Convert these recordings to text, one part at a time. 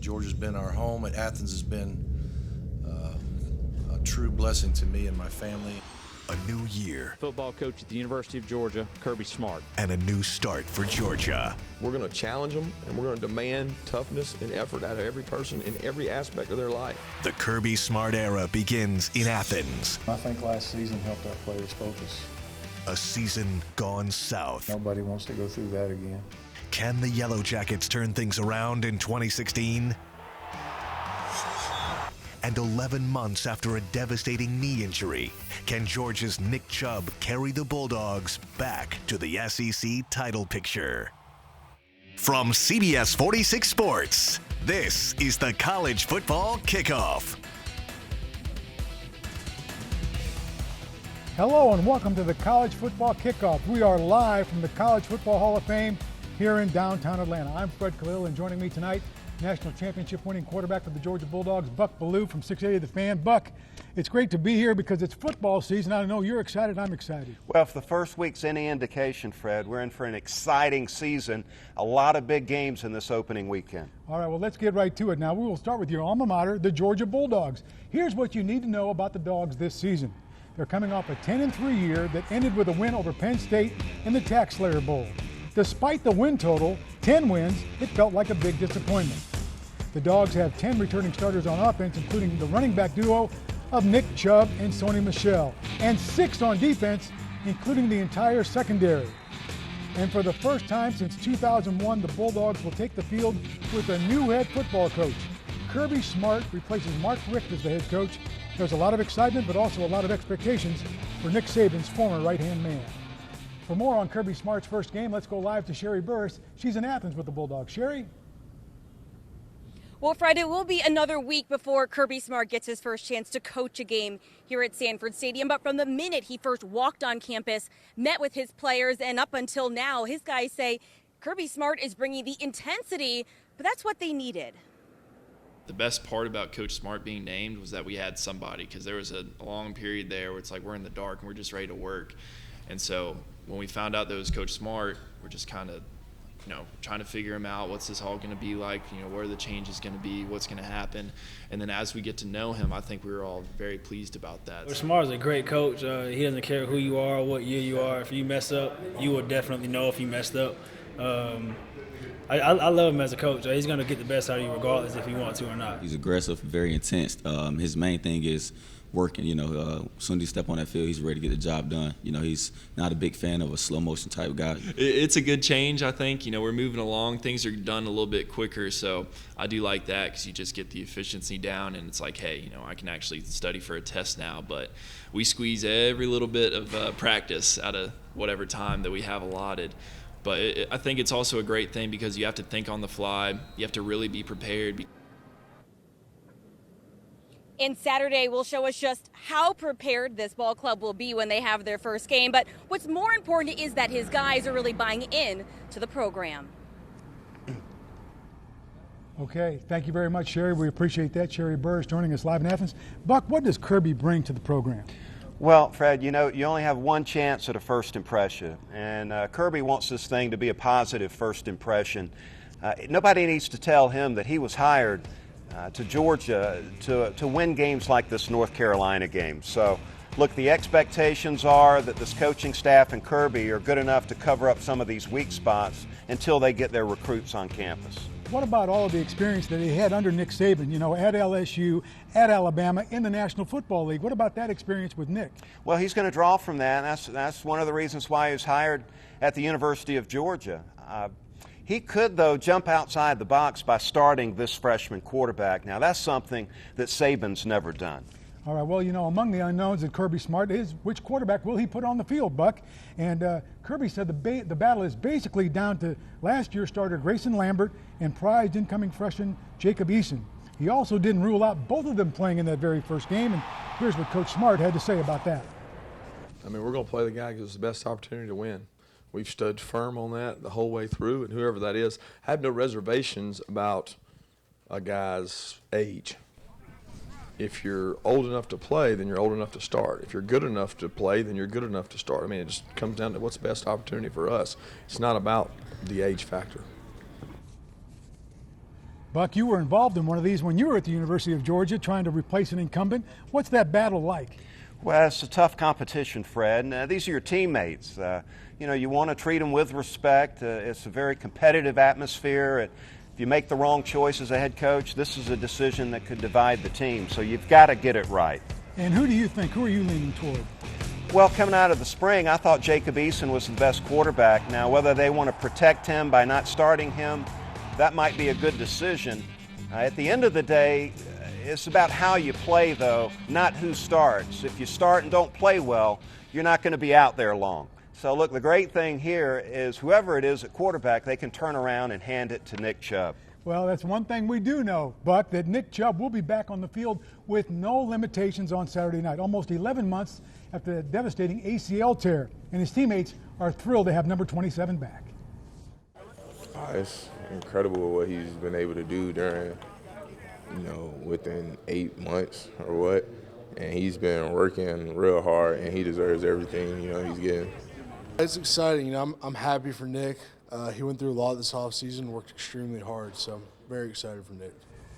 Georgia's been our home, and Athens has been a true blessing to me and my family. A new year. Football coach at the University of Georgia, Kirby Smart. And a new start for Georgia. We're going to challenge them, and we're going to demand toughness and effort out of every person in every aspect of their life. The Kirby Smart era begins in Athens. I think last season helped our players focus. A season gone south. Nobody wants to go through that again. Can the Yellow Jackets turn things around in 2016? And 11 months after a devastating knee injury, can Georgia's Nick Chubb carry the Bulldogs back to the SEC title picture? From CBS46 Sports, this is the College Football Kickoff. Hello and welcome to the College Football Kickoff. We are live from the College Football Hall of Fame here in downtown Atlanta. I'm Fred Khalil, and joining me tonight, national championship winning quarterback for the Georgia Bulldogs, Buck Bellew from 680 The Fan. Buck, it's great to be here because it's football season. I know you're excited, I'm excited. Well, if the first week's any indication, Fred, we're in for an exciting season. A lot of big games in this opening weekend. All right, well, let's get right to it now. We will start with your alma mater, the Georgia Bulldogs. Here's what you need to know about the Dogs this season. They're coming off a 10-3 year that ended with a win over Penn State in the Tax Slayer Bowl. Despite the win total, 10 wins, it felt like a big disappointment. The Dogs have 10 returning starters on offense, including the running back duo of Nick Chubb and Sony Michel, and 6 on defense, including the entire secondary. And for the first time since 2001, the Bulldogs will take the field with a new head football coach. Kirby Smart replaces Mark Richt as the head coach. There's a lot of excitement, but also a lot of expectations for Nick Saban's former right-hand man. For more on Kirby Smart's first game, let's go live to Sherry Burris. She's in Athens with the Bulldogs. Sherry? Well, Fred, it will be another week before Kirby Smart gets his first chance to coach a game here at Sanford Stadium. But from the minute he first walked on campus, met with his players, and up until now, his guys say Kirby Smart is bringing the intensity, but that's what they needed. The best part about Coach Smart being named was that we had somebody, because there was a long period there where it's like we're in the dark and we're just ready to work. And so when we found out that it was Coach Smart, we're just kind of, trying to figure him out. What's this all going to be like? Where are the changes going to be? What's going to happen? And then as we get to know him, I think we were all very pleased about that. Coach Smart is a great coach. He doesn't care who you are, what year you are. If you mess up, you will definitely know if you messed up. I love him as a coach. He's going to get the best out of you regardless if you want to or not. He's aggressive, very intense. His main thing is working. As soon as he step on that field, he's ready to get the job done. He's not a big fan of a slow motion type guy. It's a good change, I think. We're moving along. Things are done a little bit quicker, so I do like that because you just get the efficiency down, and it's like, hey, I can actually study for a test now. But we squeeze every little bit of practice out of whatever time that we have allotted. But I think it's also a great thing because you have to think on the fly. You have to really be prepared. And Saturday will show us just how prepared this ball club will be when they have their first game. But what's more important is that his guys are really buying in to the program. Okay, thank you very much, Sherry. We appreciate that. Sherry Burris joining us live in Athens. Buck, what does Kirby bring to the program? Well, Fred, you only have one chance at a first impression, and Kirby wants this thing to be a positive first impression. Nobody needs to tell him that he was hired to Georgia to win games like this North Carolina game. So, look, the expectations are that this coaching staff and Kirby are good enough to cover up some of these weak spots until they get their recruits on campus. What about all of the experience that he had under Nick Saban, at LSU, at Alabama, in the National Football League? What about that experience with Nick? Well, he's going to draw from that, and that's one of the reasons why he was hired at the University of Georgia. He could, though, jump outside the box by starting this freshman quarterback. Now, that's something that Saban's never done. All right, well, among the unknowns at Kirby Smart is which quarterback will he put on the field, Buck? And Kirby said the battle is basically down to last year's starter Grayson Lambert and prized incoming freshman Jacob Eason. He also didn't rule out both of them playing in that very first game, and here's what Coach Smart had to say about that. We're going to play the guy who gives us the best opportunity to win. We've stood firm on that the whole way through, and whoever that is, I have no reservations about a guy's age. If you're old enough to play, then you're old enough to start. If you're good enough to play, then you're good enough to start. It just comes down to what's the best opportunity for us. It's not about the age factor. Buck, you were involved in one of these when you were at the University of Georgia trying to replace an incumbent. What's that battle like? Well, it's a tough competition, Fred. These are your teammates. You want to treat them with respect. It's a very competitive atmosphere. If you make the wrong choice as a head coach, this is a decision that could divide the team. So you've got to get it right. And who are you leaning toward? Well, coming out of the spring, I thought Jacob Eason was the best quarterback. Now, whether they want to protect him by not starting him, that might be a good decision. At the end of the day, it's about how you play, though, not who starts. If you start and don't play well, you're not going to be out there long. So, look, the great thing here is whoever it is at quarterback, they can turn around and hand it to Nick Chubb. Well, that's one thing we do know, Buck, that Nick Chubb will be back on the field with no limitations on Saturday night, almost 11 months after the devastating ACL tear. And his teammates are thrilled to have number 27 back. It's incredible what he's been able to do during, within 8 months or what. And he's been working real hard, and he deserves everything, he's getting. It's exciting. I'm happy for Nick. He went through a lot this offseason, worked extremely hard, so I'm very excited for Nick.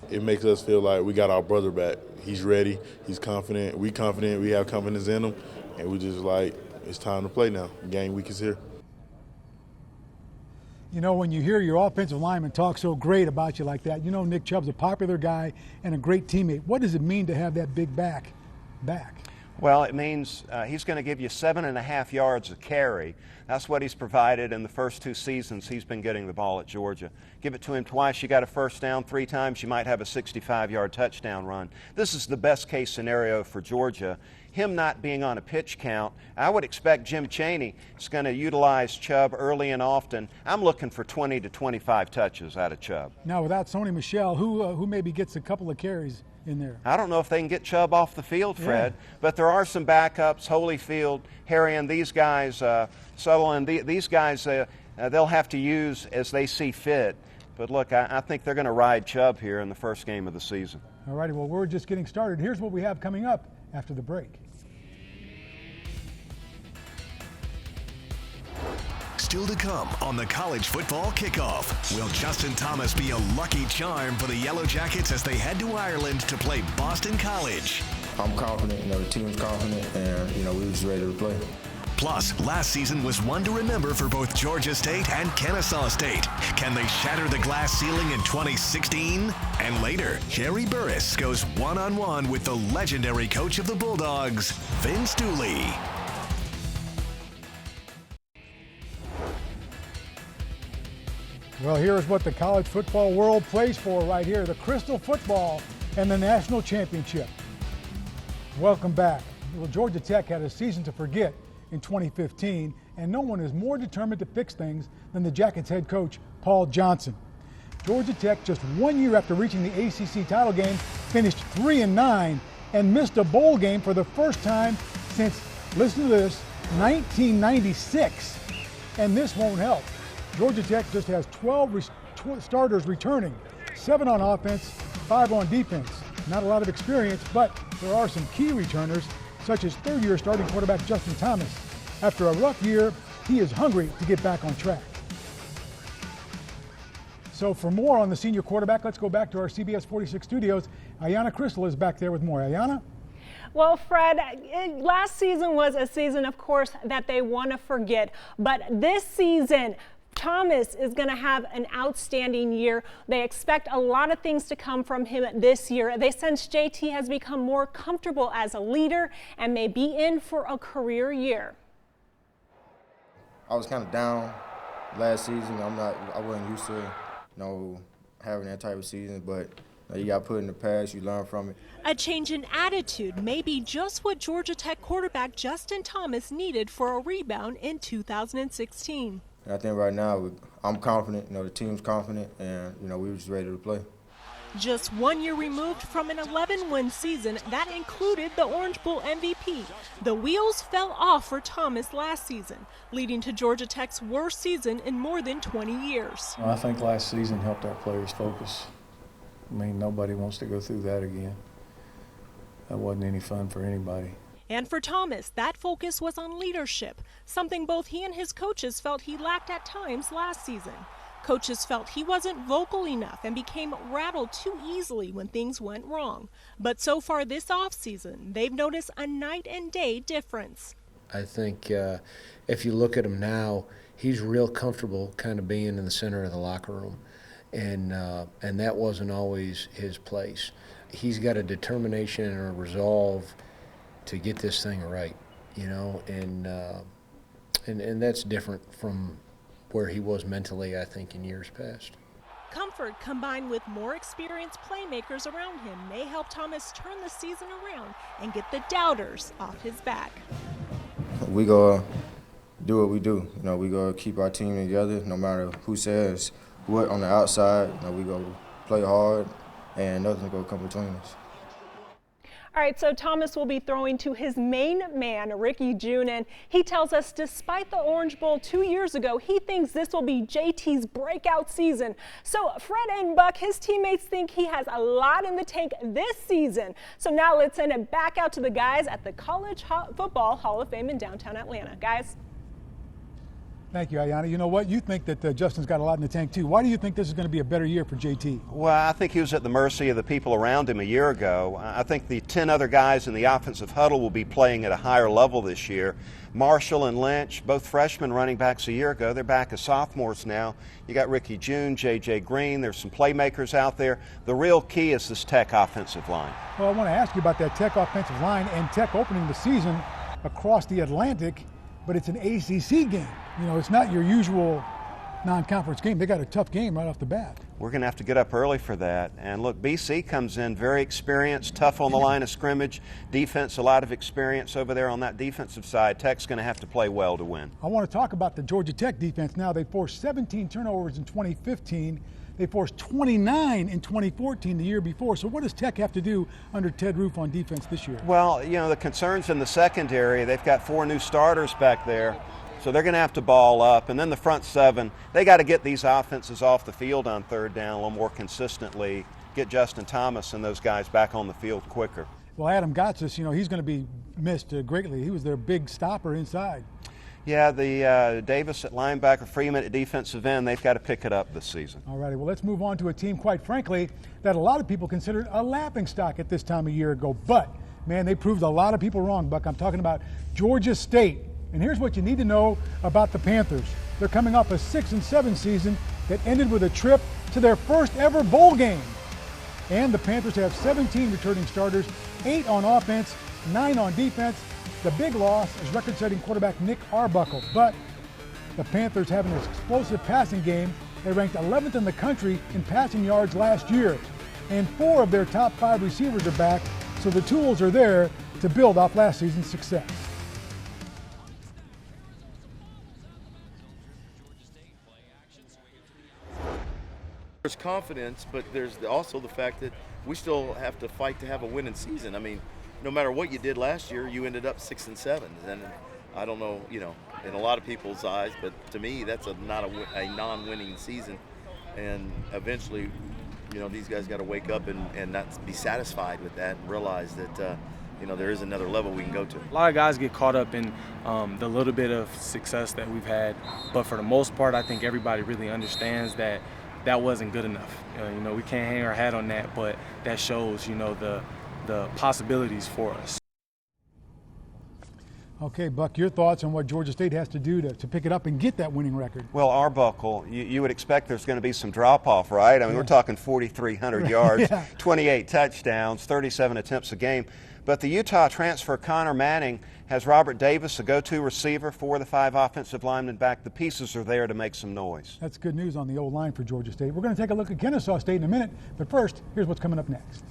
It makes us feel like we got our brother back. He's ready. He's confident. We confident. We have confidence in him. And we just like, it's time to play now. Game week is here. When you hear your offensive lineman talk so great about you like that, Nick Chubb's a popular guy and a great teammate. What does it mean to have that big back? Well, it means he's going to give you 7.5 yards a carry. That's what he's provided in the first 2 seasons he's been getting the ball at Georgia. Give it to him twice, you got a first down. 3 times, you might have a 65-yard touchdown run. This is the best-case scenario for Georgia. Him not being on a pitch count, I would expect Jim Chaney is going to utilize Chubb early and often. I'm looking for 20 to 25 touches out of Chubb. Now, without Sony Michel, who maybe gets a couple of carries in there? I don't know if they can get Chubb off the field, Fred, but there are some backups, Holyfield, Harrion, these guys, Sutherland, these guys, they'll have to use as they see fit. But look, I think they're going to ride Chubb here in the first game of the season. All righty, well, we're just getting started. Here's what we have coming up after the break. Still to come on the college football kickoff. Will Justin Thomas be a lucky charm for the Yellow Jackets as they head to Ireland to play Boston College? I'm confident, the team's confident, and, we're just ready to play. Plus, last season was one to remember for both Georgia State and Kennesaw State. Can they shatter the glass ceiling in 2016? And later, Jerry Burris goes one-on-one with the legendary coach of the Bulldogs, Vince Dooley. Well, here's what the college football world plays for right here, the Crystal Football and the National Championship. Welcome back. Well, Georgia Tech had a season to forget in 2015, and no one is more determined to fix things than the Jackets head coach, Paul Johnson. Georgia Tech, just 1 year after reaching the ACC title game, finished 3-9 and missed a bowl game for the first time since, listen to this, 1996. And this won't help. Georgia Tech just has 12 starters returning, 7 on offense, 5 on defense. Not a lot of experience, but there are some key returners, such as third-year starting quarterback Justin Thomas. After a rough year, he is hungry to get back on track. So for more on the senior quarterback, let's go back to our CBS46 studios. Ayanna Crystal is back there with more. Ayanna? Well, Fred, last season was a season, of course, that they want to forget. But this season, Thomas is going to have an outstanding year. They expect a lot of things to come from him this year. They sense JT has become more comfortable as a leader and may be in for a career year. I was kind of down last season. I wasn't used to, having that type of season, but you got put in the past, you learn from it. A change in attitude may be just what Georgia Tech quarterback Justin Thomas needed for a rebound in 2016. And I think right now I'm confident, the team's confident, and, we were just ready to play. Just 1 year removed from an 11-win season that included the Orange Bowl MVP, the wheels fell off for Thomas last season, leading to Georgia Tech's worst season in more than 20 years. I think last season helped our players focus. Nobody wants to go through that again. That wasn't any fun for anybody. And for Thomas, that focus was on leadership, something both he and his coaches felt he lacked at times last season. Coaches felt he wasn't vocal enough and became rattled too easily when things went wrong. But so far this offseason, they've noticed a night and day difference. I think if you look at him now, he's real comfortable kind of being in the center of the locker room, and that wasn't always his place. He's got a determination and a resolve to get this thing right, you know, and that's different from where he was mentally, I think, in years past. Comfort combined with more experienced playmakers around him may help Thomas turn the season around and get the doubters off his back. We go do what we do. You know, we go keep our team together no matter who says what on the outside. You know, we go play hard and nothing's going to come between us. All right, so Thomas will be throwing to his main man, Ricky June, and he tells us despite the Orange Bowl 2 years ago, he thinks this will be JT's breakout season. So Fred and Buck, his teammates think he has a lot in the tank this season. So now let's send it back out to the guys at the College Football Hall of Fame in downtown Atlanta. Guys. Thank you, Ayanna. You know what? You think that Justin's got a lot in the tank, too. Why do you think this is going to be a better year for JT? Well, I think he was at the mercy of the people around him a year ago. I think the 10 other guys in the offensive huddle will be playing at a higher level this year. Marshall and Lynch, both freshmen running backs a year ago, they're back as sophomores now. You got Ricky June, J.J. Green, there's some playmakers out there. The real key is this Tech offensive line. Well, I want to ask you about that Tech offensive line and Tech opening the season across the Atlantic, but it's an ACC game. You know, it's not your usual non-conference game. They got a tough game right off the bat. We're going to have to get up early for that. And look, BC comes in very experienced, tough on the line of scrimmage, defense, a lot of experience over there on that defensive side. Tech's going to have to play well to win. I want to talk about the Georgia Tech defense now. They forced 17 turnovers in 2015. They forced 29 in 2014, the year before. So what does Tech have to do under Ted Roof on defense this year? Well, you know, the concerns in the secondary, they've got 4 new starters back there. So they're going to have to ball up. And then the front 7, they got to get these offenses off the field on third down a little more consistently, get Justin Thomas and those guys back on the field quicker. Well, Adam Gotsis, you know, he's going to be missed greatly. He was their big stopper inside. Yeah, the Davis at linebacker, Freeman at defensive end, they've got to pick it up this season. All righty, well, let's move on to a team, quite frankly, that a lot of people considered a laughingstock at this time a year ago. But, man, they proved a lot of people wrong, Buck. I'm talking about Georgia State. And here's what you need to know about the Panthers. They're coming off a 6-7 season that ended with a trip to their first ever bowl game. And the Panthers have 17 returning starters, 8 on offense, 9 on defense. The big loss is record-setting quarterback Nick Arbuckle. But the Panthers have an explosive passing game. They ranked 11th in the country in passing yards last year. And 4 of their top 5 receivers are back, so the tools are there to build off last season's success. There's confidence, but there's also the fact that we still have to fight to have a winning season. I mean, no matter what you did last year, you ended up 6-7. And I don't know, you know, in a lot of people's eyes, but to me, that's not a non-winning season. And eventually, you know, these guys got to wake up and not be satisfied with that and realize that, you know, there is another level we can go to. A lot of guys get caught up in the little bit of success that we've had, but for the most part, I think everybody really understands that that wasn't good enough. You know, we can't hang our hat on that, but that shows, you know, the possibilities for us. Okay, Buck, your thoughts on what Georgia State has to do to pick it up and get that winning record? Well, Arbuckle, you would expect there's going to be some drop-off, right? I mean, we're talking 4,300 yards, 28 touchdowns, 37 attempts a game. But the Utah transfer, Connor Manning, has Robert Davis, a go-to receiver, 4 of the 5 offensive linemen back. The pieces are there to make some noise. That's good news on the old line for Georgia State. We're going to take a look at Kennesaw State in a minute, but first, here's what's coming up next.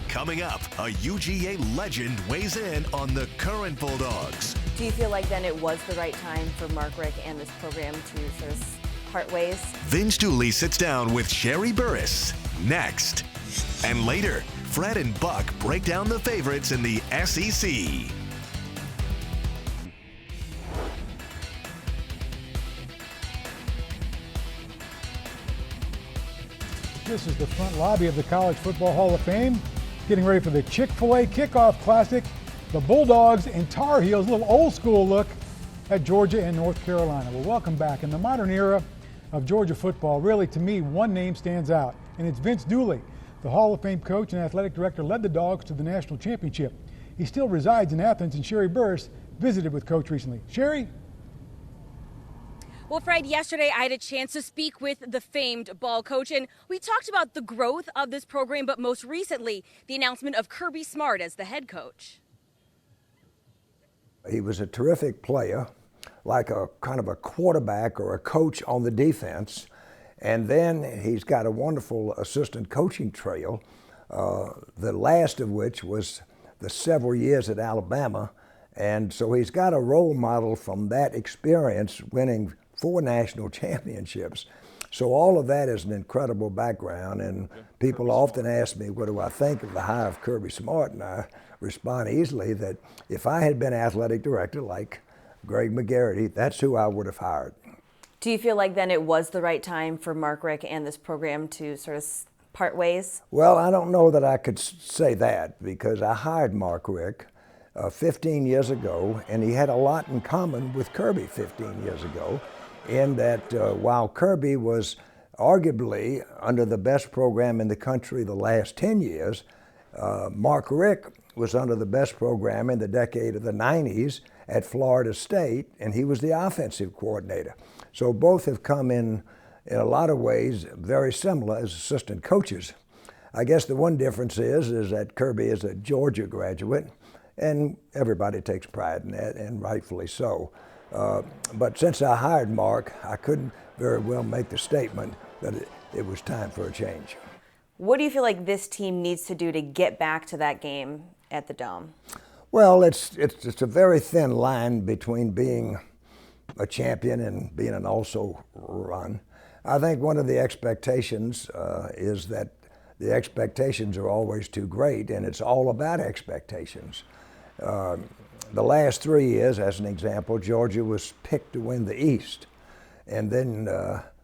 Coming up, a UGA legend weighs in on the current Bulldogs. Do you feel like then it was the right time for Mark Richt and this program to sort of part ways? Vince Dooley sits down with Sherry Burris next. And later, Fred and Buck break down the favorites in the SEC. This is the front lobby of the College Football Hall of Fame, getting ready for the Chick-fil-A Kickoff Classic. The Bulldogs and Tar Heels, a little old school look. at Georgia and North Carolina. Well, welcome back. In the modern era of Georgia football, really, to me, one name stands out, and it's Vince Dooley. The Hall of Fame coach and athletic director led the Dogs to the national championship. He still resides in Athens, and Sherry Burris visited with Coach recently. Sherry? Well, Fred, yesterday I had a chance to speak with the famed ball coach, and we talked about the growth of this program, but most recently, the announcement of Kirby Smart as the head coach. He was a terrific player, like a kind of a quarterback or a coach on the defense. And then he's got a wonderful assistant coaching trail, the last of which was the several years at Alabama. And so he's got a role model from that experience, winning 4 national championships. So all of that is an incredible background, and people often ask me, what do I think of the hire of Kirby Smart? And I respond easily that if I had been athletic director like Greg McGarity, that's who I would have hired. Do you feel like then it was the right time for Mark Richt and this program to sort of part ways? Well, I don't know that I could say that, because I hired Mark Richt 15 years ago, and he had a lot in common with Kirby 15 years ago, in that while Kirby was arguably under the best program in the country the last 10 years, Mark Richt was under the best program in the decade of the 90s at Florida State, and he was the offensive coordinator. So both have come in a lot of ways, very similar as assistant coaches. I guess the one difference is that Kirby is a Georgia graduate, and everybody takes pride in that, and rightfully so. But since I hired Mark, I couldn't very well make the statement that it was time for a change. What do you feel like this team needs to do to get back to that game at the Dome? Well, it's a very thin line between being a champion and being an also run. I think one of the expectations is that the expectations are always too great, and it's all about expectations. The last 3 years, as an example, Georgia was picked to win the East. And then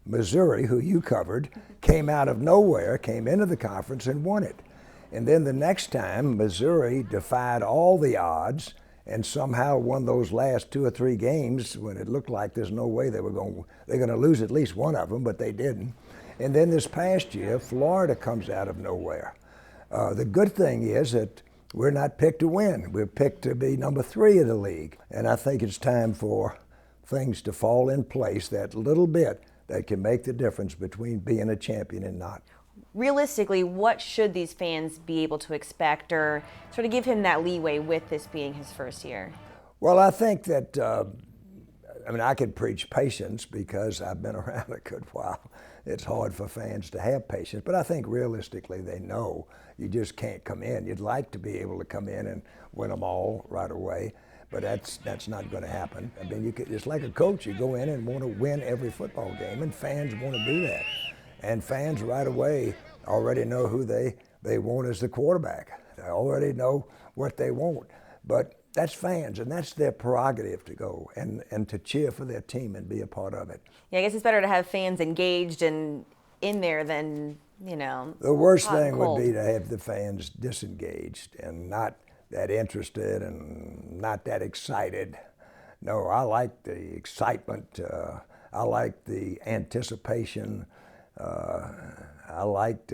Missouri, who you covered, came out of nowhere, came into the conference and won it. And then the next time, Missouri defied all the odds and somehow won those last 2 or 3 games when it looked like there's no way they're going to lose at least one of them, but they didn't. And then this past year, Florida comes out of nowhere. The good thing is that we're not picked to win. We're picked to be number 3 in the league. And I think it's time for things to fall in place that little bit that can make the difference between being a champion and not. Realistically, what should these fans be able to expect, or sort of give him that leeway with this being his first year? Well, I think that, I could preach patience because I've been around a good while. It's hard for fans to have patience, but I think realistically they know you just can't come in. You'd like to be able to come in and win them all right away, but that's not going to happen. I mean, it's like a coach. You go in and want to win every football game, and fans want to do that. And fans right away already know who they want as the quarterback. They already know what they want. But that's fans, and that's their prerogative to go and to cheer for their team and be a part of it. Yeah, I guess it's better to have fans engaged and in there than, The worst thing would be to have the fans disengaged and not that interested and not that excited. No, I like the excitement. I like the anticipation. I liked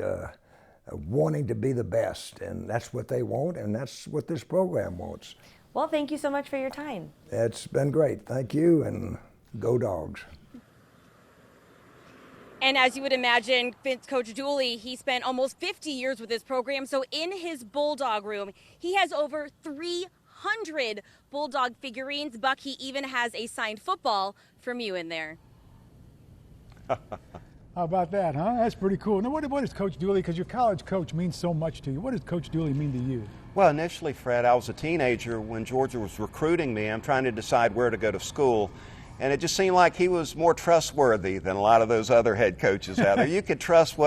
wanting to be the best, and that's what they want, and that's what this program wants. Well, thank you so much for your time. It's been great. Thank you, and go Dogs. And as you would imagine, Coach Dooley, he spent almost 50 years with this program. So in his Bulldog room, he has over 300 Bulldog figurines. Buck, he even has a signed football from you in there. How about that, huh? That's pretty cool. Now, what is Coach Dooley? Because your college coach means so much to you. What does Coach Dooley mean to you? Well, initially, Fred, I was a teenager when Georgia was recruiting me. I'm trying to decide where to go to school. And it just seemed like he was more trustworthy than a lot of those other head coaches out there. You could trust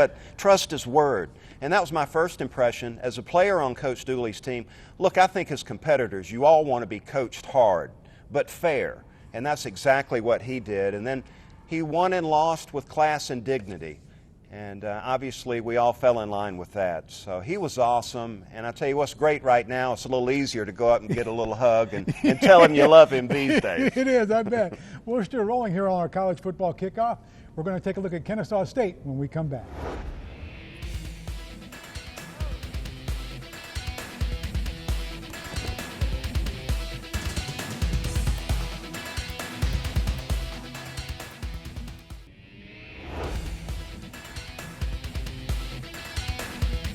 his word. And that was my first impression as a player on Coach Dooley's team. Look, I think as competitors, you all want to be coached hard, but fair. And that's exactly what he did. And then he won and lost with class and dignity. And obviously we all fell in line with that. So he was awesome. And I tell you what's great right now, it's a little easier to go up and get a little hug and tell him you love him these days. It is, I bet. We're still rolling here on our college football kickoff. We're going to take a look at Kennesaw State when we come back.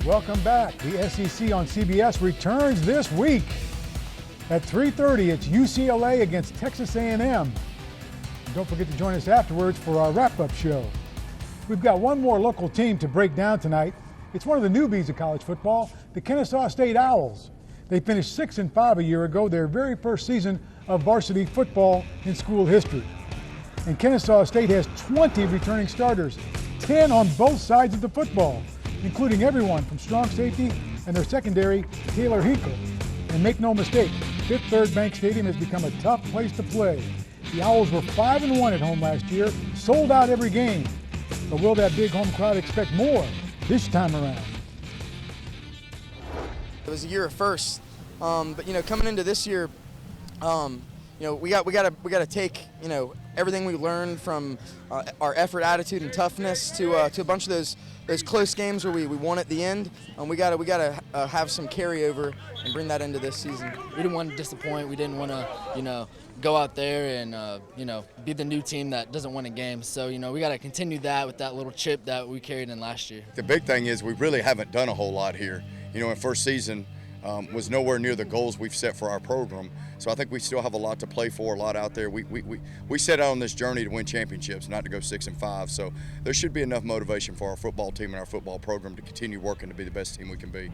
Welcome back. The SEC on CBS returns this week. At 3:30, it's UCLA against Texas A&M. And don't forget to join us afterwards for our wrap-up show. We've got one more local team to break down tonight. It's one of the newbies of college football, the Kennesaw State Owls. They finished 6-5 a year ago, their very first season of varsity football in school history. And Kennesaw State has 20 returning starters, 10 on both sides of the football, including everyone from strong safety and their secondary, Taylor Hinkle. And make no mistake, Fifth Third Bank Stadium has become a tough place to play. The Owls were 5-1 at home last year, sold out every game. But will that big home crowd expect more this time around? It was a year of firsts, but coming into this year, we got to take everything we learned from our effort, attitude, and toughness to a bunch of those close games where we won at the end. We got to have some carryover and bring that into this season. We didn't want to disappoint. We didn't want to go out there and be the new team that doesn't win a game. So we got to continue that with that little chip that we carried in last year. The big thing is we really haven't done a whole lot here. In first season was nowhere near the goals we've set for our program. So I think we still have a lot to play for, a lot out there. We set out on this journey to win championships, not to go 6-5. So there should be enough motivation for our football team and our football program to continue working to be the best team we can be.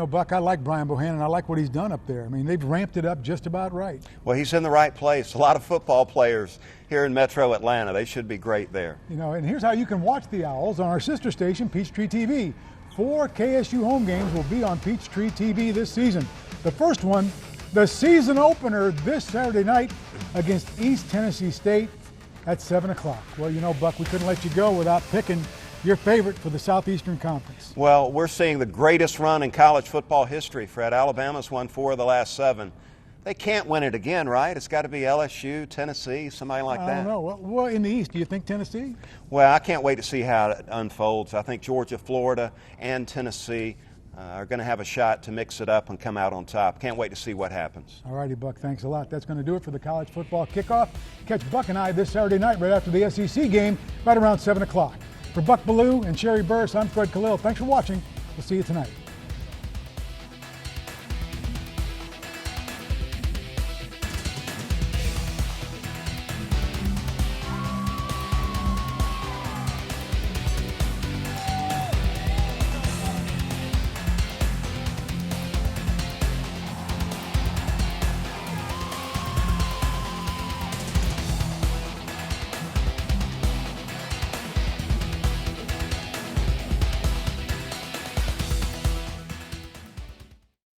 Buck, I like Brian Bohannon. I like what he's done up there. I mean, they've ramped it up just about right. Well, he's in the right place. A lot of football players here in Metro Atlanta. They should be great there. And here's how you can watch the Owls on our sister station, Peachtree TV. 4 KSU home games will be on Peachtree TV this season. The first one, the season opener this Saturday night against East Tennessee State at 7 o'clock. Well, Buck, we couldn't let you go without picking your favorite for the Southeastern Conference. Well, we're seeing the greatest run in college football history, Fred. Alabama's won 4 of the last 7. They can't win it again, right? It's got to be LSU, Tennessee, somebody like that. I don't know. Well, in the East, do you think Tennessee? Well, I can't wait to see how it unfolds. I think Georgia, Florida, and Tennessee are going to have a shot to mix it up and come out on top. Can't wait to see what happens. All righty, Buck. Thanks a lot. That's going to do it for the college football kickoff. Catch Buck and I this Saturday night right after the SEC game, right around 7 o'clock. For Buck Ballou and Sherry Burris, I'm Fred Khalil. Thanks for watching. We'll see you tonight.